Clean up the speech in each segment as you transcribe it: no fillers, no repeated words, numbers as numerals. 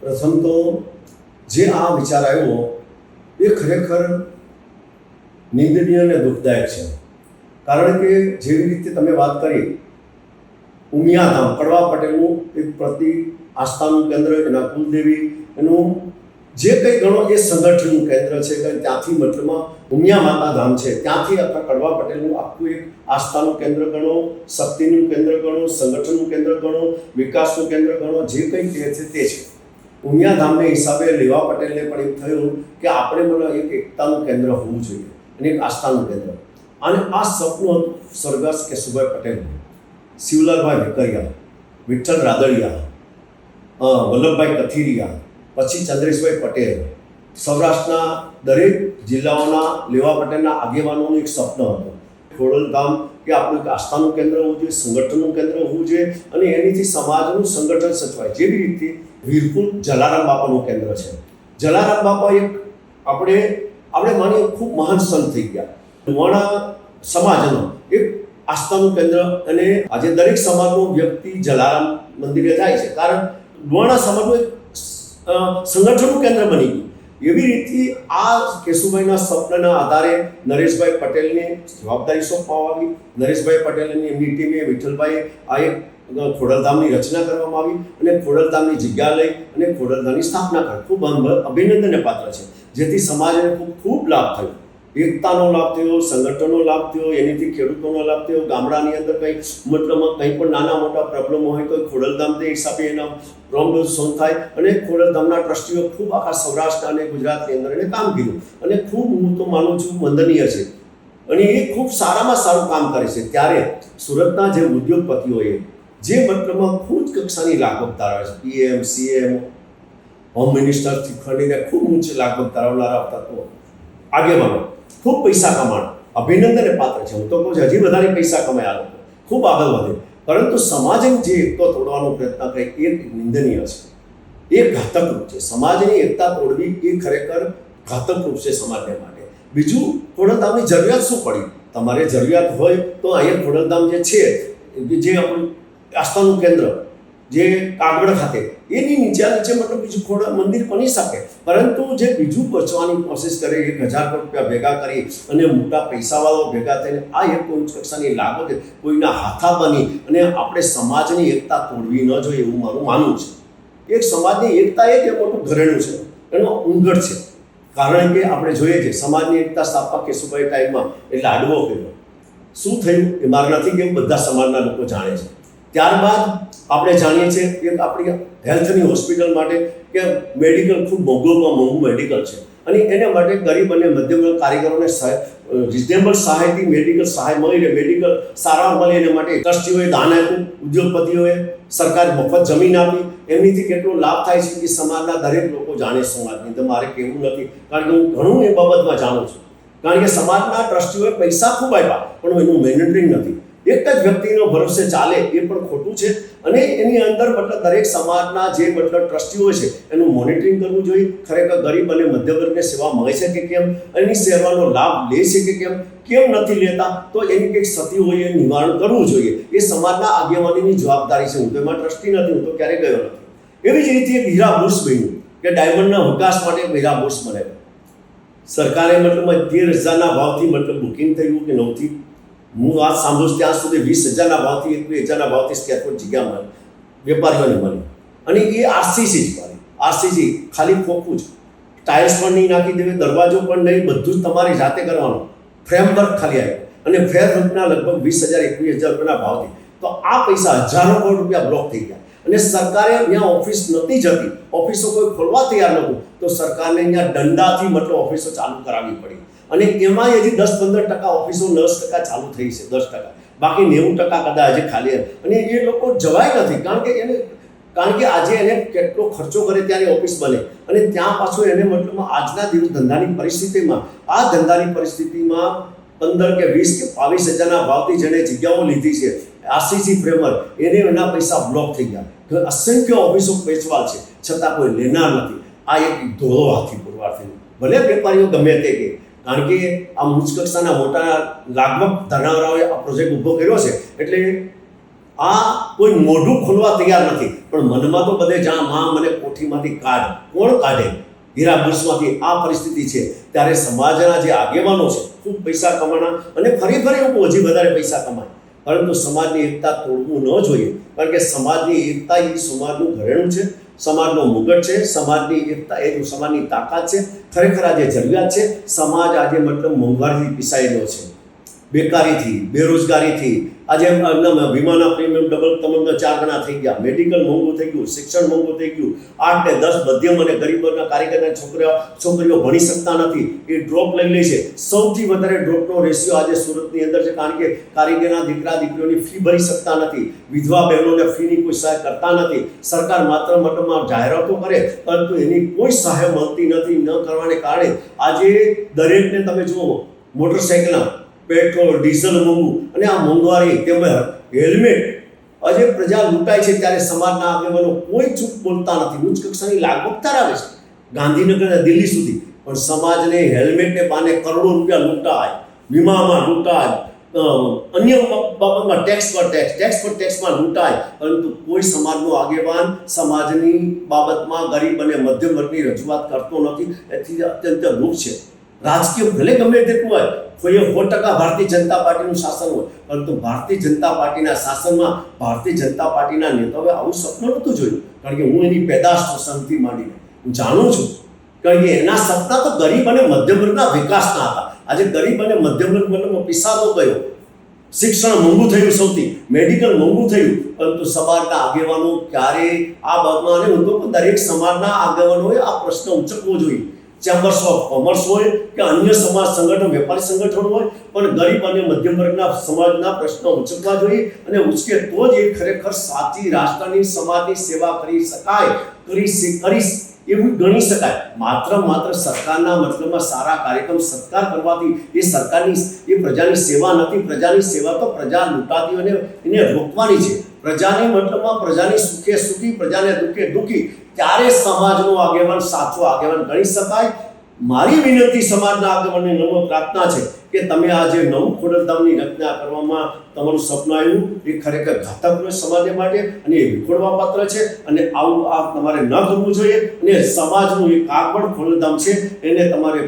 પ્રથમ તો જે આ વિચાર આવ્યો એ ખરેખર નિંદનીય અને દુઃખદાયક છે. કારણ કે જેવી રીતે તમે વાત કરી, ઉમિયાધામ કડવા પટેલનું એક પ્રતિ આસ્થાનું કેન્દ્ર, એના કુલદેવી, એનું જે કંઈ ગણો એ સંગઠનનું કેન્દ્ર છે કે ત્યાંથી મતલબમાં ઉમિયા માતા ધામ છે, ત્યાંથી આખા કડવા પટેલનું આખું એક આસ્થાનું કેન્દ્ર ગણો, શક્તિનું કેન્દ્ર ગણો, સંગઠનનું કેન્દ્ર ગણો, વિકાસનું કેન્દ્ર ગણો, જે કંઈ કહે છે તે છે. ઉમિયાધામને હિસાબે લેવા પટેલને પણ એમ થયું કે આપણે મને એક એકતાનું કેન્દ્ર હોવું જોઈએ અને એક આસ્થાનું કેન્દ્ર. અને આ સપનું હતું સ્વર્ગસ્થ કેશુભાઈ પટેલ, શિવલાલભાઈ વેકરિયા, વિઠ્ઠલ રાદડિયા, વલ્લભભાઈ કથિરિયા, પછી ચંદ્રેશભાઈ પટેલ, સૌરાષ્ટ્રના દરેક જિલ્લાઓના લેવા પટેલના આગેવાનોનું એક સપન હતું. ખોડલધામ કે આપણું એક આસ્થાનું કેન્દ્ર હોવું જોઈએ, સંગઠનનું કેન્દ્ર હોવું જોઈએ અને એનીથી સમાજનું સંગઠન સચવાય. જેવી રીતે વીરપુર જલારામ બાપાનું કેન્દ્ર છે. જલારામ બાપા એક આપણે માનીએ ખૂબ મહાન સંત થઈ ગયા. લુહાણા સમાજનો એક આસ્થાનું કેન્દ્ર, અને આજે દરેક સમાજનો વ્યક્તિ જલારામ મંદિરે જાય છે, કારણ લુહાણા સમાજનું એક સંગઠનનું કેન્દ્ર બની ગયું. એવી રીતે આ કેશુભાઈના સપનાના આધારે નરેશભાઈ પટેલને જવાબદારી સોંપવામાં આવી. નરેશભાઈ પટેલ અને એમની ટીમે વિઠ્ઠલભાઈ આ એક ખોડલધામની રચના કરવામાં આવી અને ખોડલધામની જગ્યા લઈ અને ખોડલધામની સ્થાપના કરી. ખૂબ અભિનંદનને પાત્ર છે, જેથી સમાજને ખૂબ લાભ થયો. એકતાનો લાભ થયો, સંગઠનનો લાભ થયો, એનીથી ખેડૂતોનો લાભ થયો. ગામડાની અંદર કંઈ મતલબમાં કંઈ પણ નાના મોટા પ્રોબ્લેમો હોય તો ખોડલધામ તે હિસાબે એના પ્રોબ્લેમ સોલ્વ થાય. અને ખોડલધામના ટ્રસ્ટીઓ ખૂબ આખા સૌરાષ્ટ્ર અને ગુજરાતની અંદર એને કામ કર્યું અને ખૂબ હું તો માનું છું વંદનીય છે અને એ ખૂબ સારામાં સારું કામ કરે છે. ત્યારે સુરતના જે ઉદ્યોગપતિઓએ જે મતલબમાં ખૂબ કક્ષાની લાગવગ ધરાવે છે, PM, CM, હોમ મિનિસ્ટરથી ખંડીને ખૂબ ઊંચી લાગવગ ધરાવનારા તત્વો, આગેવાનો, ખૂબ પૈસા કમાણ અભિનંદનને પાત્ર છે. હું તો કહું છું હજી વધારે પૈસા કમાયા લોકો ખૂબ આગળ વધે, પરંતુ સમાજને જે એકતો તોડવાનો પ્રયત્ન કરે એ નિંદનીય છે, એ ઘાતક રૂપ છે. સમાજની એકતા તોડવી એ ખરેખર ઘાતક રૂપ છે સમાજને માટે. બીજું, ખોડલધામની જરૂરિયાત શું પડી? તમારે જરૂરિયાત હોય તો અહીંયા ખોડલધામ જે છે, જે આપણું આસ્થાનું કેન્દ્ર જે કાગવડ ખાતે, એની નીચે મતલબ બીજું મંદિર બની શકે, પરંતુ જે બીજું બચવાની કોશિશ કરે, 1000 કરોડ રૂપિયા ભેગા કરી અને મોટા પૈસાવાળો ભેગા થઈને આ એક ઉચ્ચ કક્ષાની લાગવગ કોઈના હાથા બની અને આપણે સમાજની એકતા તોડવી ન જોઈએ એવું મારું માનવું છે. એક સમાજની એકતા એક મોટું ઘરેણું છે, એનો ઉંગડ છે. કારણ કે આપણે જોઈએ છે સમાજની એકતા સ્થાપક કેશુભાઈ ટાઈમમાં એ લાડવો કર્યો. શું થયું એ મારે નથી કેવું, બધા સમાજના લોકો જાણે છે. ત્યારબાદ આપણે જાણીએ છીએ કે આપણી હેલ્થની હોસ્પિટલ માટે કે મેડિકલ ખૂબ મોંઘું મેડિકલ છે અને એના માટે ગરીબ અને મધ્યમ કારીગરોને રિઝનેબલ સહાયથી મેડિકલ સહાય મળી રહે, મેડિકલ સારવાર મળે એના માટે ટ્રસ્ટીઓએ દાન આપ્યું, ઉદ્યોગપતિઓએ સરકાર મફત જમીન આપી. એમનીથી કેટલો લાભ થાય છે એ સમાજના દરેક લોકો જાણે. સમાજની તો મારે કહેવું નથી, કારણ કે હું ઘણું એ બાબતમાં જાણું છું. કારણ કે સમાજના ટ્રસ્ટીઓએ પૈસા ખૂબ આપ્યા પણ એનું મેનેજમેન્ટ નથી. એક જ વ્યક્તિનો ભરોસે ચાલે એ પણ ખોટું છે અને એની અંદર મતલબ દરેક સમાજના જે મતલબ ટ્રસ્ટીઓ છે એનું મોનિટરિંગ કરવું જોઈએ. ખરેખર ગરીબ અને મધ્યવર્ગને સેવા મળે છે કે કેમ, એની સેવાનો લાભ લે છે કે કેમ નથી લેતા, તો એની કંઈક ક્ષતિ હોય એ નિવારણ કરવું જોઈએ. એ સમાજના આગેવાનીની જવાબદારી છે. હું તો એમાં ટ્રસ્ટી નથી, હું તો ક્યારેય ગયો નથી. એવી જ રીતે એક હીરા બુર્સ બન્યું કે ડાયમંડના વિકાસ માટે હીરા બુર્સ બને. સરકારે મતલબ 13,000ના ભાવથી મતલબ બુકિંગ થયું કે નહોતી. હું વાત સાંભળું ત્યાં સુધી 20,000ના ભાવથી 21,000ના ભાવથી સ્ક્વેર ફૂટ જગ્યા મળી, વેપારીઓને મળી અને એ RCC જ મળી. RCC ખાલી ખોખું જ, ટાઇલ્સ પણ નહીં નાખી દેવે, દરવાજો પણ નહીં, બધું જ તમારી જાતે કરવાનું. ફ્રેમવર્ક ખાલી આવ્યું અને ફ્રેમ વર્કના લગભગ 20,000 21,000 રૂપિયાના ભાવથી. તો આ પૈસા હજારો કરોડ રૂપિયા બ્લોક થઈ ગયા અને સરકારે ત્યાં ઓફિસ નહોતી જતી, ઓફિસો કોઈ ખોલવા તૈયાર નહોતું, તો સરકારને ત્યાં દંડાથી મતલબ ઓફિસો ચાલુ કરાવવી પડી. અને એમાં હજી 10-15% ઓફિસો 10% ચાલુ થઈ છે, 10%, બાકી 90% કદાચ હજી ખાલી. અને એ લોકો જવાય નથી, કારણ કે આજે એને કેટલો ખર્ચો કરે ત્યારે ઓફિસ બને અને ત્યાં પાછું એને મતલબ આજના દિવસ ધંધાની પરિસ્થિતિમાં 15 કે 20 કે 22,000ના ભાવથી જેને જગ્યાઓ લીધી છે RCC ફ્રેમવર્ક, એના પૈસા બ્લોક થઈ ગયા. અસંખ્ય ઓફિસો વેચવા છે છતાં કોઈ લેનાર નથી. આ એક ધોળો હાથી પુરવાર થયું. ભલે વેપારીઓ ગમે તે કે, કારણ કે આ ઉચ્ચ કક્ષાના મોટા લાગવગ ધરાવનારાઓએ આ પ્રોજેક્ટ ઊભો કર્યો છે એટલે આ કોઈ મોઢું ખોલવા તૈયાર નથી, પણ મનમાં તો બધે જ્યાં માં મને કોઠીમાંથી કાઢ, કોણ કાઢે? હીરા બુર્સમાંથી આ પરિસ્થિતિ છે. ત્યારે સમાજના જે આગેવાનો છે ખૂબ પૈસા કમાણા અને ફરી હજી વધારે પૈસા કમાય, પરંતુ સમાજની એકતા તોડવું ન જોઈએ. કારણ કે સમાજની એકતા એ સમાજનું ઘરેણું છે, સમાજનો મુગટ છે. સમાજની એકતા એ સમાજની તાકાત છે. ખરેખર આજે જરૂરિયાત છે. સમાજ આજે મતલબ મોંઘવારીથી પીસાયેલો છે, બેકારીથી, બેરોજગારીથી. આજે વીમાના પ્રીમિયમ ડબલ 4 ગણા થઈ ગયા, મેડિકલ મોંઘું થઈ ગયું, શિક્ષણ મોંઘું થઈ ગયું. 8 ને 10 મધ્યમ અને ગરીબોના કારીગરના છોકરીઓ ભણી શકતા નથી, એ ડ્રોપ લઈ લે છે. સૌથી વધારે ડ્રોપનો રેશિયો આજે સુરતની અંદર છે, કારણ કે કારીગરના દીકરીઓની ફી ભરી શકતા નથી. વિધવા બહેનોને ફીની કોઈ સહાય કરતા નથી. સરકાર માત્ર મતલબમાં જાહેરાતો કરે, પરંતુ એની કોઈ સહાય મળતી નથી. ન કરવાને કારણે આજે દરેકને તમે જુઓ, મોટરસાઇકલના પેટ્રોલ ડીઝલ મોંઘું અને આ મોંઘવારી તેમજ હેલ્મેટ, આજે પ્રજા લૂંટાય છે. ત્યારે સમાજના આગેવાનો કોઈ ચૂપ બોલતા નથી. ઉચ્ચ કક્ષાની લાગવગ ધરાવે છે, ગાંધીનગર અને દિલ્હી સુધી, પણ સમાજને હેલ્મેટને બાને કરોડો રૂપિયા લૂંટાય, વીમામાં લૂંટાય, અન્ય બાબતમાં ટેક્સમાં લૂંટાય, પરંતુ કોઈ સમાજનો આગેવાન સમાજની બાબતમાં ગરીબ અને મધ્યમ વર્ગની રજૂઆત કરતો નથી. એથી અત્યંત દુઃખ છે. રાજકીય ભલે ગમે તેટલું હોય, કોઈ 100% ભારતીય જનતા પાર્ટીનું શાસન હોય, પરંતુ ભારતીય જનતા પાર્ટીના શાસનમાં ભારતીય જનતા પાર્ટીના નેતાઓએ આવું સપનું નહોતું જોયું. કારણ કે હું એની પેદાશ સંથી માંડીને હું જાણું છું. કારણ કે એના સપના તો ગરીબ અને મધ્યમ વર્ગના વિકાસના હતા. આજે ગરીબ અને મધ્યમ વર્ગ મતલબ પિસાદો ગયો, શિક્ષણ મોંઘું થયું, સૌથી મેડિકલ મોંઘું થયું, પરંતુ સમાજના આગેવાનો ક્યારે આ બાબતમાં, અને હું તો દરેક સમાજના આગેવાનોએ આ પ્રશ્ન ઉચકવો જોઈએ. ચેમ્બર્સ ઓફ કોમર્સ હોય કે અન્ય સમાજ સંગઠન, વેપારી સંગઠન હોય, પણ ગરીબ અને મધ્યમ વર્ગના સમાજના પ્રશ્નો ઉચકવા જોઈએ. અને ઉચકે તો જ એ ખરેખર સાચી રાષ્ટ્રની સમાજની સેવા કરી શકાય, એવું ગણી શકાય. માત્ર સરકારના મતલબમાં સારા કાર્યક્રમ સત્કાર કરવાથી એ સરકારની, એ પ્રજાની સેવા નથી. પ્રજાની સેવા તો પ્રજા લૂંટાતી હોય એને રોકવાની છે. પ્રજાની મતલબમાં પ્રજાની સુખે સુખી, પ્રજાને દુઃખે દુઃખી, ત્યારે સમાજનો આગેવાન સાચો આગેવાન ગણી શકાય. મારી વિનંતી સમાજના આગેવાનને નમ્ર પ્રાર્થના છે કે તમે આ જે નવું ખોડલધામની રચના કરવામાં તમારું સપનું આવ્યું, એ ખરેખર ઘાતક સમાજ માટે અને એ વિખોડવા પાત્ર છે. અને આવું આ તમારે ન કરવું જોઈએ. અને સમાજનું એક આગળ ખોડલધામ છે, એને તમારે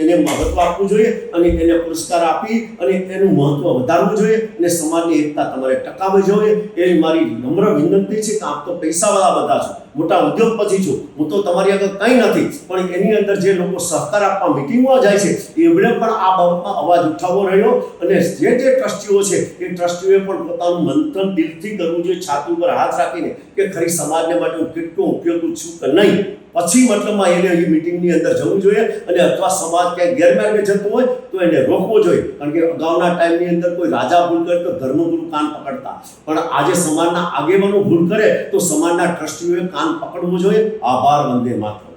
એને મહત્વ આપવું જોઈએ અને એને પુરસ્કાર આપી અને એનું મહત્વ વધારવું જોઈએ અને સમાજની એકતા તમારે ટકાવવી જોઈએ. એ મારી નમ્ર વિનંતી છે. કે આપ તો પૈસાવાળા બધા છો, મોટા ઉદ્યોગપતિ છો, હું તો તમારી આગળ કંઈ નથી, પણ એની અંદર જે લોકો સહકાર આપવા મિટિંગમાં જાય છે એમણે પણ આ બાબતમાં અવાજ ઉઠાવવો રહ્યો. અને જે ટ્રસ્ટીઓ છે એ ટ્રસ્ટીઓએ પણ પોતાનું મંથન દિલથી કરવું જોઈએ, છાતી ઉપર હાથ રાખીને, કે ખરી સમાજને માટે હું કેટલો ઉપયોગી છું કે નહીં. પછી મતલબમાં એને એ મિટિંગની અંદર જવું જોઈએ. અને અથવા સમાજ ક્યાંય ગેરમાર્ગે જતો હોય તો એને રોકવો જોઈએ. કારણ કે અગાઉના ટાઈમની અંદર કોઈ રાજા ભૂલ કરે તો ધર્મગુરુ કાન પકડતા, પણ આજે સમાજના આગેવાનો ભૂલ કરે તો સમાજના ટ્રસ્ટીઓએ કાન પકડવું જોઈએ. આભાર. વંદે માતરમ.